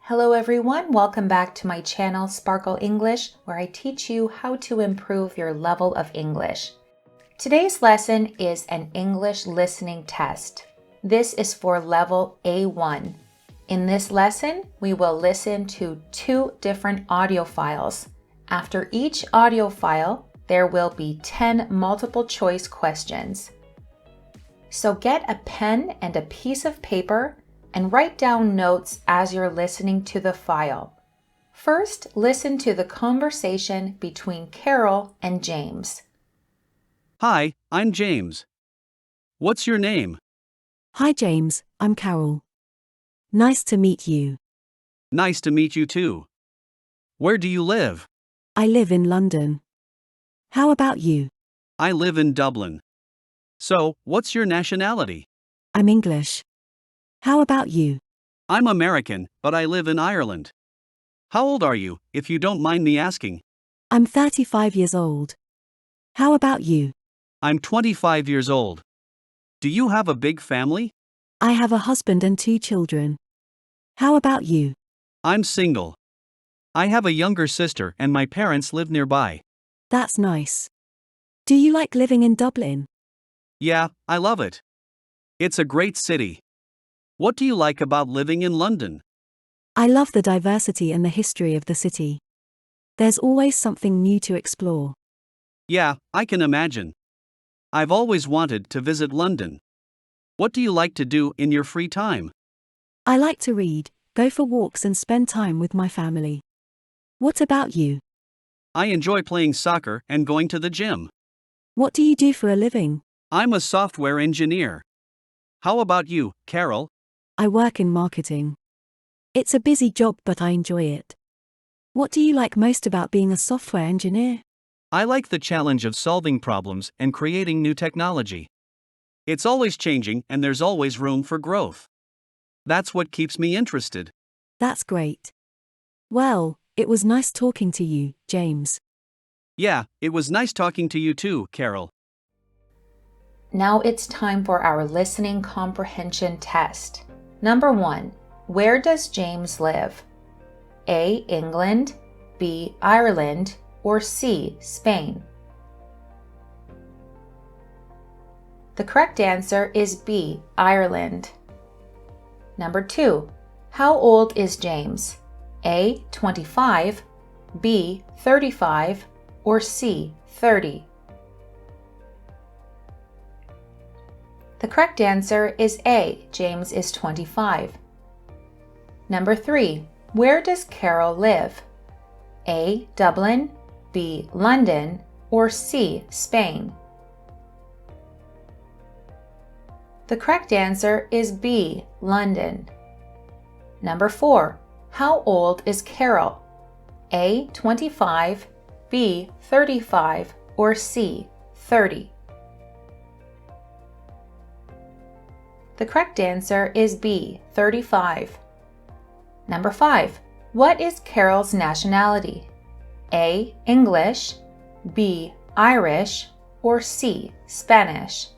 Hello everyone, welcome back to my channel Sparkle English, where I teach you how to improve your level of English. Today's lesson is an English listening test. This is for level A1. In this lesson, we will listen to 2 different audio files. After each audio file, there will be 10 multiple choice questions. So get a pen and a piece of paper and write down notes as you're listening to the file. First, listen to the conversation between Carol and James. Hi, I'm James. What's your name? Hi James, I'm Carol. Nice to meet you. Nice to meet you too. Where do you live? I live in London. How about you? I live in Dublin. So, what's your nationality? I'm English. How about you? I'm American, but I live in Ireland. How old are you, if you don't mind me asking? I'm 35 years old. How about you? I'm 25 years old. Do you have a big family? I have a husband and 2 children. How about you? I'm single. I have a younger sister and my parents live nearby. That's nice. Do you like living in Dublin? Yeah, I love it. It's a great city. What do you like about living in London? I love the diversity and the history of the city. There's always something new to explore. Yeah, I can imagine. I've always wanted to visit London. What do you like to do in your free time? I like to read, go for walks and spend time with my family. What about you? I enjoy playing soccer and going to the gym. What do you do for a living? I'm a software engineer. How about you, Carol? I work in marketing. It's a busy job, but I enjoy it. What do you like most about being a software engineer? I like the challenge of solving problems and creating new technology. It's always changing and there's always room for growth. That's what keeps me interested. That's great. Well, it was nice talking to you, James. Yeah, it was nice talking to you too, Carol. Now it's time for our listening comprehension test. Number 1, where does James live? A, England, B, Ireland, or C, Spain? The correct answer is B, Ireland. Number 2, how old is James? A, 25, B, 35, or C, 30? The correct answer is A, James is 25. Number 3, where does Carol live? A, Dublin, B, London, or C, Spain? The correct answer is B, London. Number 4, how old is Carol? A, 25, B, 35, or C, 30? The correct answer is B, 35. Number 5, what is Carol's nationality? A, English, B, Irish, or C, Spanish?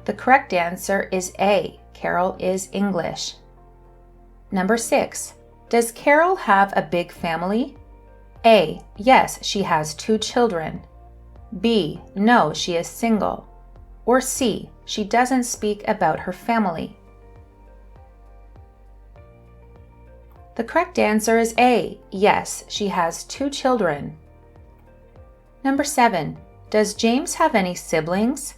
The correct answer is A, Carol is English. Number 6, does Carol have a big family? A, yes, she has 2 children. B, no, she is single. Or C, she doesn't speak about her family. The correct answer is A, yes, she has 2 children. Number 7, does James have any siblings?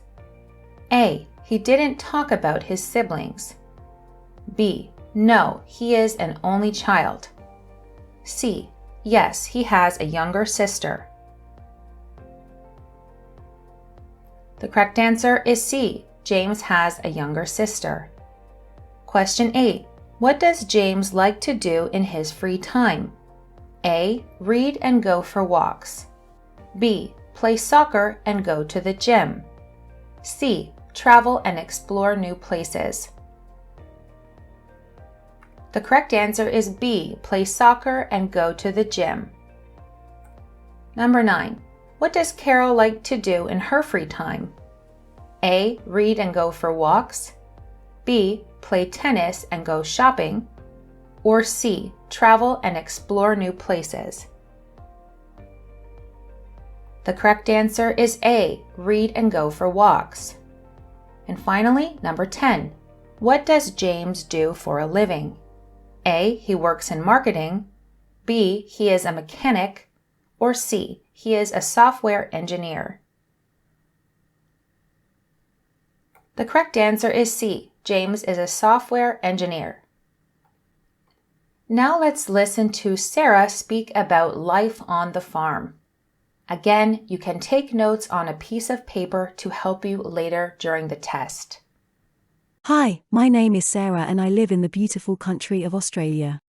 A, he didn't talk about his siblings. B, no, he is an only child. C, yes, he has a younger sister. The correct answer is C, James has a younger sister. Question 8, what does James like to do in his free time? A, read and go for walks. B, play soccer and go to the gym. C, travel and explore new places. The correct answer is B, play soccer and go to the gym. Number 9, what does Carol like to do in her free time? A, read and go for walks. B. Play tennis and go shopping, or C. Travel and explore new places? The correct answer is A. Read and go for walks. And finally, number 10. What does James do for a living? A. He works in marketing. B. He is a mechanic. Or C. He is a software engineer. The correct answer is C. James is a software engineer. Now let's listen to Sarah speak about life on the farm. Again, you can take notes on a piece of paper to help you later during the test. Hi, my name is Sarah and I live in the beautiful country of Australia.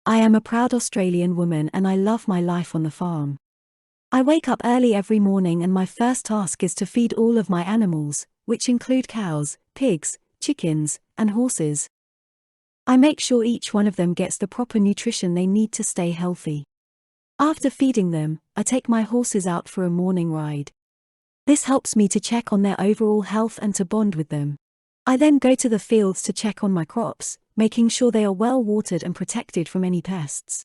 I am a proud Australian woman and I love my life on the farm. I wake up early every morning and my first task is to feed all of my animals, which include cows, pigs, chickens, and horses. I make sure each one of them gets the proper nutrition they need to stay healthy. After feeding them, I take my horses out for a morning ride. This helps me to check on their overall health and to bond with them. I then go to the fields to check on my crops, making sure they are well watered and protected from any pests.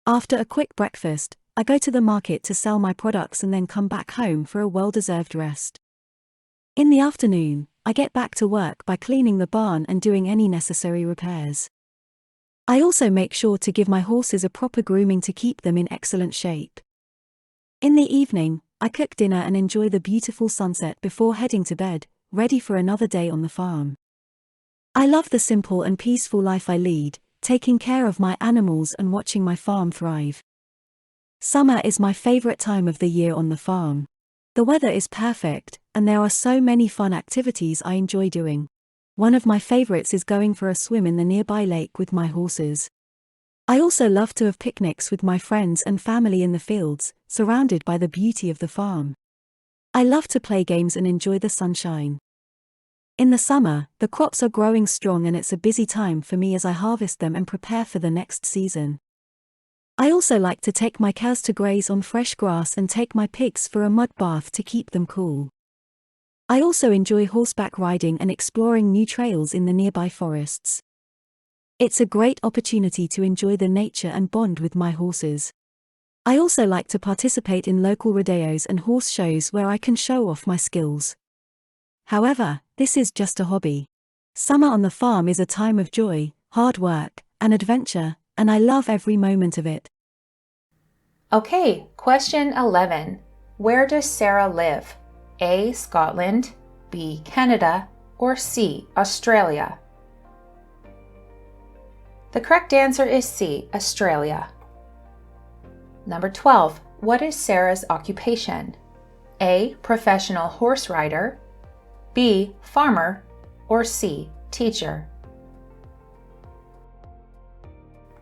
After a quick breakfast, I go to the market to sell my products and then come back home for a well-deserved rest. In the afternoon, I get back to work by cleaning the barn and doing any necessary repairs. I also make sure to give my horses a proper grooming to keep them in excellent shape. In the evening, I cook dinner and enjoy the beautiful sunset before heading to bed, ready for another day on the farm. I love the simple and peaceful life I lead, taking care of my animals and watching my farm thrive. Summer is my favorite time of the year on the farm. The weather is perfect, and there are so many fun activities I enjoy doing. One of my favorites is going for a swim in the nearby lake with my horses. I also love to have picnics with my friends and family in the fields, surrounded by the beauty of the farm. I love to play games and enjoy the sunshine. In the summer, the crops are growing strong and it's a busy time for me as I harvest them and prepare for the next season. I also like to take my cows to graze on fresh grass and take my pigs for a mud bath to keep them cool. I also enjoy horseback riding and exploring new trails in the nearby forests. It's a great opportunity to enjoy the nature and bond with my horses. I also like to participate in local rodeos and horse shows where I can show off my skills. However, this is just a hobby. Summer on the farm is a time of joy, hard work, and adventure, and I love every moment of it. Okay, question 11. Where does Sarah live? A. Scotland, B. Canada, or C. Australia? The correct answer is C. Australia. Number 12. What is Sarah's occupation? A. Professional horse rider, B. Farmer, or C. Teacher?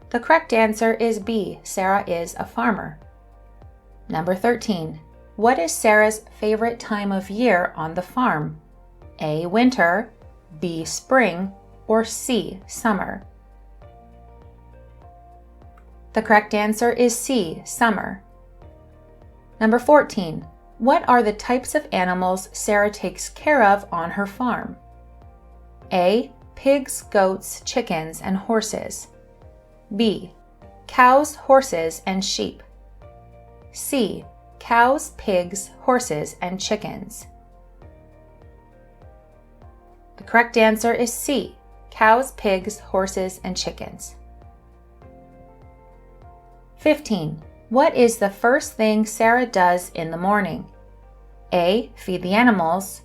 The correct answer is B. Sarah is a farmer. Number 13. What is Sarah's favorite time of year on the farm? A. Winter, B. Spring, or C. Summer? The correct answer is C. Summer. Number 14. What are the types of animals Sarah takes care of on her farm? A. Pigs, goats, chickens, and horses. B. Cows, horses, and sheep. C. Cows, pigs, horses, and chickens. The correct answer is C. Cows, pigs, horses, and chickens. 15. What is the first thing Sarah does in the morning? A. Feed the animals,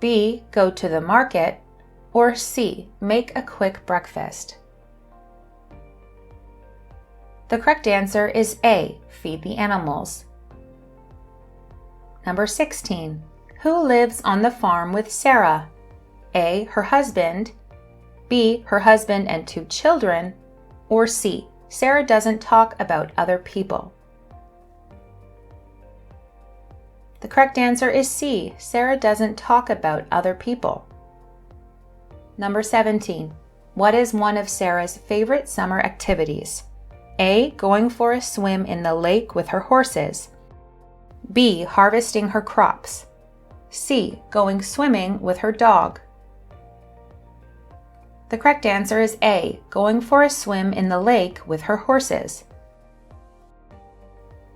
B. Go to the market, or C. Make a quick breakfast? The correct answer is A. Feed the animals. Number 16. Who lives on the farm with Sarah? A. Her husband, B. Her husband and 2 children, or C. Sarah doesn't talk about other people? The correct answer is C. Sarah doesn't talk about other people. Number 17. What is one of Sarah's favorite summer activities? A. Going for a swim in the lake with her horses, B. Harvesting her crops, C. Going swimming with her dog? The correct answer is A, going for a swim in the lake with her horses.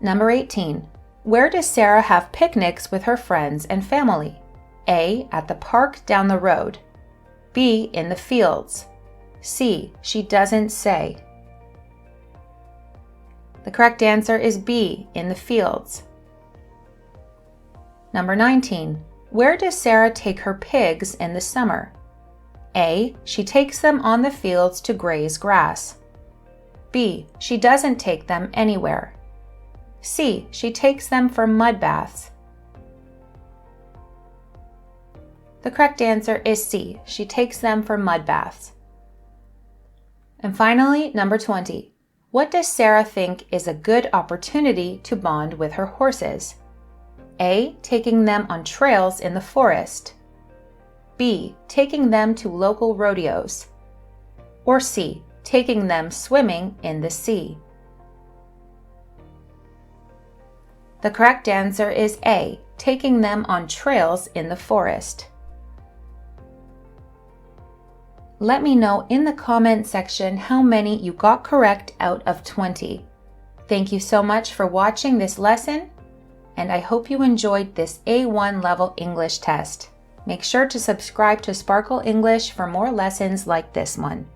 Number 18. Where does Sarah have picnics with her friends and family? A, at the park down the road. B, in the fields. C, she doesn't say. The correct answer is B, in the fields. Number 19. Where does Sarah take her pigs in the summer? A, she takes them on the fields to graze grass. B, she doesn't take them anywhere. C, she takes them for mud baths. The correct answer is C, she takes them for mud baths. And finally, number 20. What does Sarah think is a good opportunity to bond with her horses? A, taking them on trails in the forest. B, taking them to local rodeos. Or C, taking them swimming in the sea. The correct answer is A, taking them on trails in the forest. Let me know in the comment section how many you got correct out of 20. Thank you so much for watching this lesson, and I hope you enjoyed this A1 level English test. Make sure to subscribe to Sparkle English for more lessons like this one.